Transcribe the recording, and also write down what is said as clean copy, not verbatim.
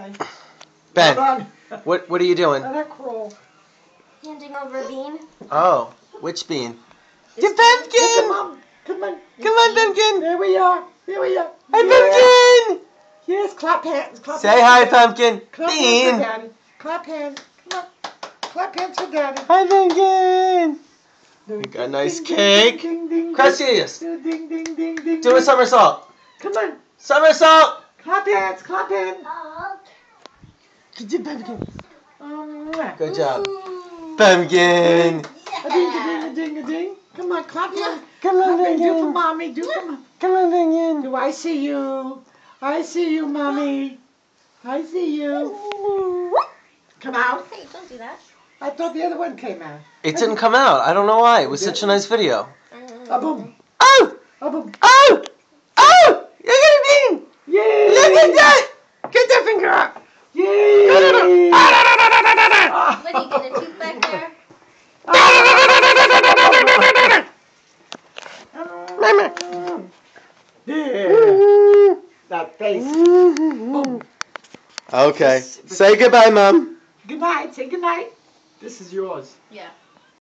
Bye. Ben, Bye. what are you doing? Let her crawl. Handing over a bean. Oh, which bean? This The pumpkin! Come on. Come on. Come on, pumpkin! There we are. Here we are. Hi, pumpkin! Yes, clap hands. Clap Say hands hi, for Daddy. pumpkin. Clap hands Bean. for Daddy. Clap hands. Come on. Clap hands for Daddy. Hi, pumpkin. We got a nice cake. Ding, ding, Gracias. ding, ding, ding, ding, ding. Do a somersault. Come on. Somersault. Clap hands. Clap hands. Oh. Good job, pumpkin. Good job. Pumpkin. A ding, a ding, a ding, a ding. Come on, clap hands. Come on, Clap hands. Do for pumpkin. mommy. Do for mommy. Come on, pumpkin. Do I see you? I see you, mommy. I see you. Come out. Hey, don't do that. I thought the other one came out. It didn't come out. I don't know why. It was such a nice video. A boom. Oh! A boom. Oh! Oh! You're gonna bean! Yay! Look at that! Get that finger up! Yay! What are you gonna tooth back there? Yeah. That face. Boom. Okay. Say goodbye, Mom. Good night. Say good night. This is yours. Yeah.